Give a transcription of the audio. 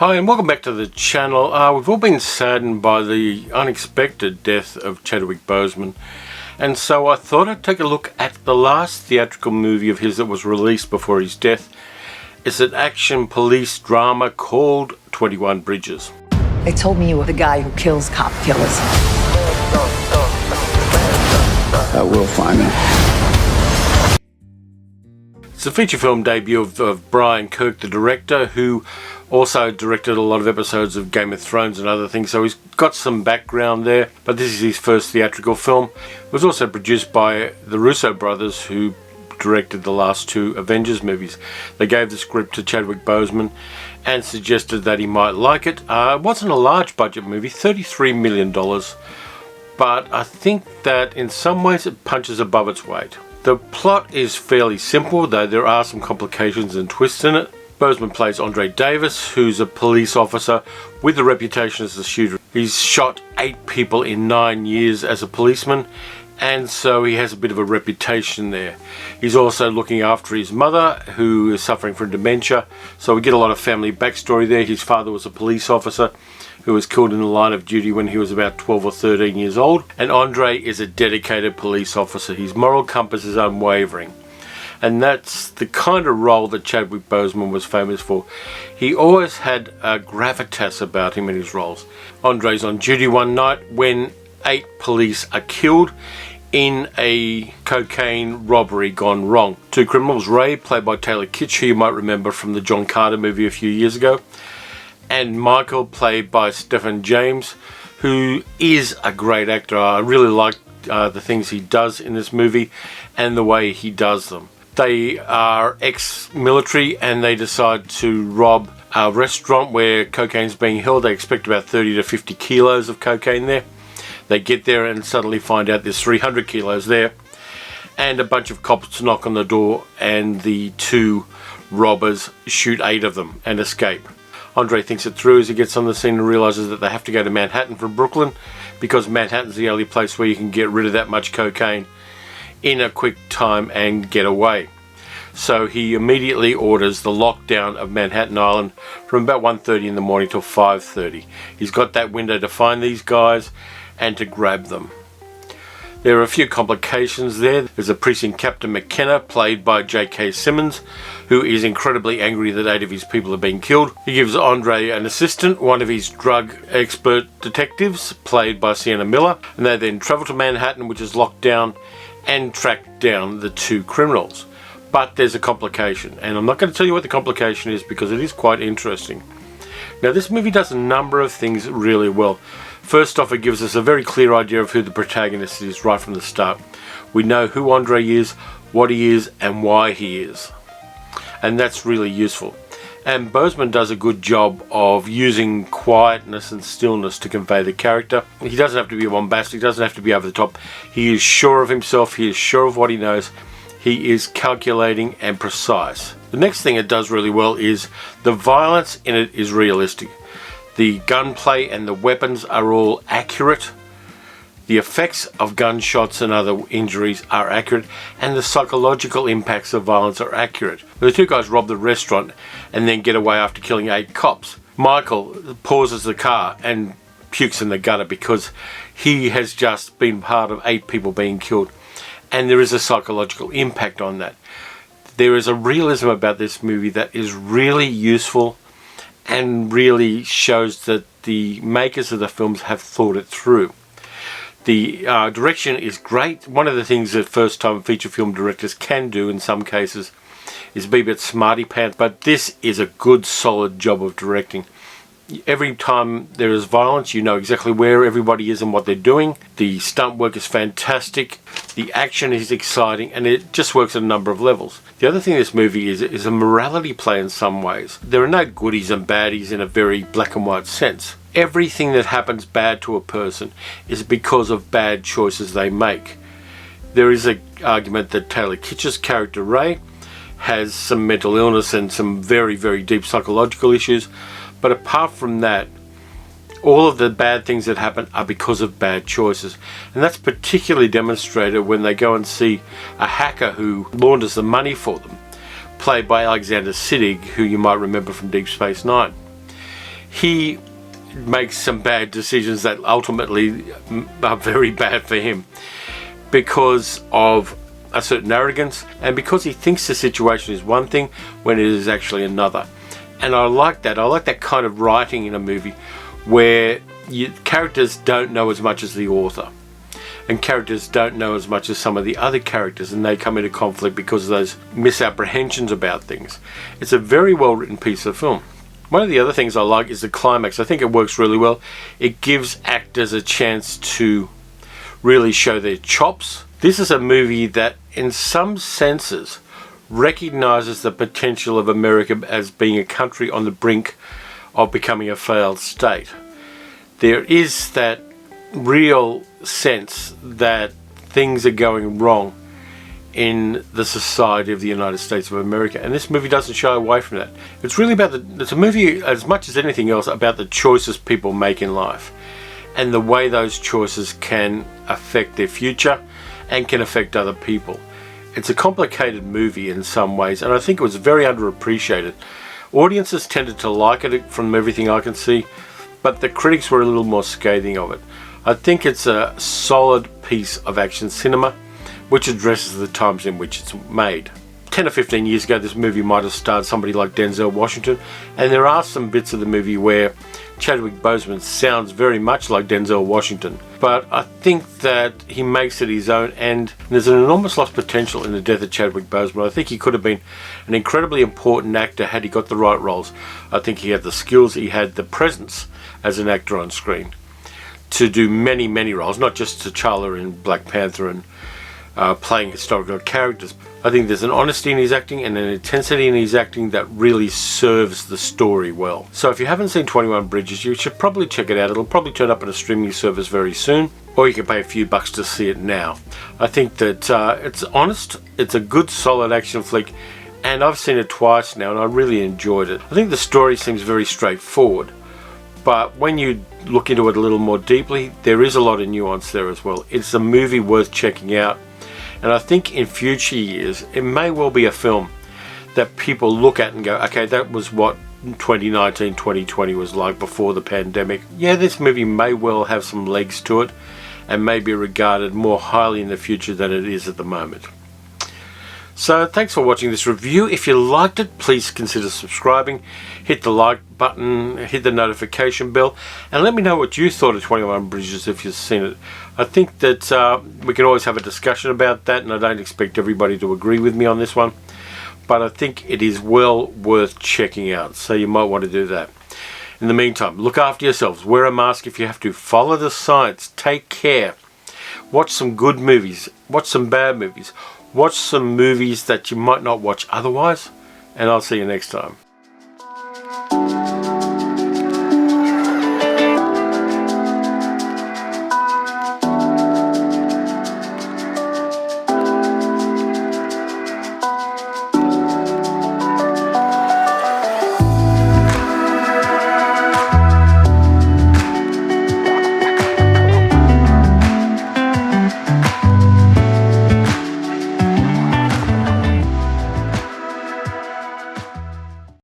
Hi and welcome back to the channel. We've all been saddened by the unexpected death of Chadwick Boseman, and so I thought I'd take a look at the last theatrical movie of his that was released before his death. It's an action police drama called 21 Bridges. They told me you were the guy who kills cop killers. I will find them. It's a feature film debut of Brian Kirk, the director, who also directed a lot of episodes of Game of Thrones and other things, so he's got some background there, but this is his first theatrical film. It was also produced by the Russo brothers, who directed the last two Avengers movies. They gave the script to Chadwick Boseman and suggested that he might like it. It wasn't a large budget movie, $33 million, but I think that in some ways it punches above its weight. The plot is fairly simple, though there are some complications and twists in it. Boseman plays Andre Davis, who's a police officer with a reputation as a shooter. He's shot 8 people in 9 years as a policeman, and so he has a bit of a reputation there. He's also looking after his mother, who is suffering from dementia, so we get a lot of family backstory there. His father was a police officer who was killed in the line of duty when he was about 12 or 13 years old, and Andre is a dedicated police officer. His moral compass is unwavering, and that's the kind of role that Chadwick Boseman was famous for. He always had a gravitas about him in his roles. Andre's on duty one night when 8 police are killed in a cocaine robbery gone wrong. 2 criminals, Ray, played by Taylor Kitsch, who you might remember from the John Carter movie a few years ago, and Michael, played by Stephen James, who is a great actor. I really like the things he does in this movie and the way he does them. They are ex-military and they decide to rob a restaurant where cocaine's being held. They expect about 30 to 50 kilos of cocaine there. They get there and suddenly find out there's 300 kilos there, and a bunch of cops knock on the door, and the 2 robbers shoot 8 of them and escape. Andre thinks it through as he gets on the scene and realizes that they have to go to Manhattan from Brooklyn, because Manhattan's the only place where you can get rid of that much cocaine in a quick time and get away. So he immediately orders the lockdown of Manhattan Island from about 1:30 in the morning till 5:30. He's got that window to find these guys and to grab them. There are a few complications there. There's a precinct Captain McKenna, played by J.K. Simmons, who is incredibly angry that 8 of his people have been killed. He gives Andre an assistant, one of his drug expert detectives, played by Sienna Miller, and they then travel to Manhattan, which is locked down, and track down the 2 criminals. But there's a complication, and I'm not going to tell you what the complication is because it is quite interesting. Now, this movie does a number of things really well. First off, it gives us a very clear idea of who the protagonist is right from the start. We know who Andre is, what he is, and why he is. And that's really useful. And Boseman does a good job of using quietness and stillness to convey the character. He doesn't have to be bombastic, he doesn't have to be over the top. He is sure of himself, he is sure of what he knows. He is calculating and precise. The next thing it does really well is the violence in it is realistic. The gunplay and the weapons are all accurate. The effects of gunshots and other injuries are accurate, and the psychological impacts of violence are accurate. The 2 guys rob the restaurant and then get away after killing 8 cops. Michael pauses the car and pukes in the gutter because he has just been part of 8 people being killed, and there is a psychological impact on that. There is a realism about this movie that is really useful and really shows that the makers of the films have thought it through. The direction is great. One of the things that first-time feature film directors can do in some cases is be a bit smarty pants, but this is a good, solid job of directing. Every time there is violence, you know exactly where everybody is and what they're doing. The stunt work is fantastic. The action is exciting, and it just works at a number of levels. The other thing this movie is a morality play in some ways. There are no goodies and baddies in a very black and white sense. Everything that happens bad to a person is because of bad choices they make. There is an argument that Taylor Kitsch's character Ray has some mental illness and some very, very deep psychological issues, but apart from that, all of the bad things that happen are because of bad choices. And that's particularly demonstrated when they go and see a hacker who launders the money for them, played by Alexander Siddig, who you might remember from Deep Space Nine. he makes some bad decisions that ultimately are very bad for him because of a certain arrogance and because he thinks the situation is one thing when it is actually another. And I like that. I like that kind of writing in a movie where characters don't know as much as the author, and characters don't know as much as some of the other characters, and they come into conflict because of those misapprehensions about things. It's a very well written piece of film. One of the other things I like is the climax. I think it works really well. It gives actors a chance to really show their chops. This is a movie that in some senses recognizes the potential of America as being a country on the brink of becoming a failed state. There is that real sense that things are going wrong in the society of the United States of America, and this movie doesn't shy away from that. It's really about it's a movie, as much as anything else, about the choices people make in life and the way those choices can affect their future and can affect other people. It's a complicated movie in some ways, and I think it was very underappreciated. Audiences tended to like it from everything I can see, but the critics were a little more scathing of it. I think it's a solid piece of action cinema which addresses the times in which it's made. 10 or 15 years ago, this movie might have starred somebody like Denzel Washington, and there are some bits of the movie where Chadwick Boseman sounds very much like Denzel Washington, but I think that he makes it his own, and there's an enormous lost potential in the death of Chadwick Boseman. I think he could have been an incredibly important actor had he got the right roles. I think he had the skills, he had the presence as an actor on screen to do many, many roles, not just T'Challa in Black Panther and playing historical characters. I think there's an honesty in his acting and an intensity in his acting that really serves the story well. So if you haven't seen 21 Bridges, you should probably check it out. It'll probably turn up on a streaming service very soon, or you can pay a few bucks to see it now. I think that it's honest, it's a good solid action flick, and I've seen it twice now and I really enjoyed it. I think the story seems very straightforward, but when you look into it a little more deeply, there is a lot of nuance there as well. It's a movie worth checking out. And I think in future years, it may well be a film that people look at and go, okay, that was what 2019, 2020 was like before the pandemic. Yeah, this movie may well have some legs to it and may be regarded more highly in the future than it is at the moment. So thanks for watching this review. If you liked it, please consider subscribing, hit the like button, hit the notification bell, and let me know what you thought of 21 Bridges if you've seen it. I think that we can always have a discussion about that, and I don't expect everybody to agree with me on this one, but I think it is well worth checking out, so you might want to do that. In the meantime, look after yourselves, wear a mask if you have to, follow the science, take care, watch some good movies, watch some bad movies, watch some movies that you might not watch otherwise, and I'll see you next time.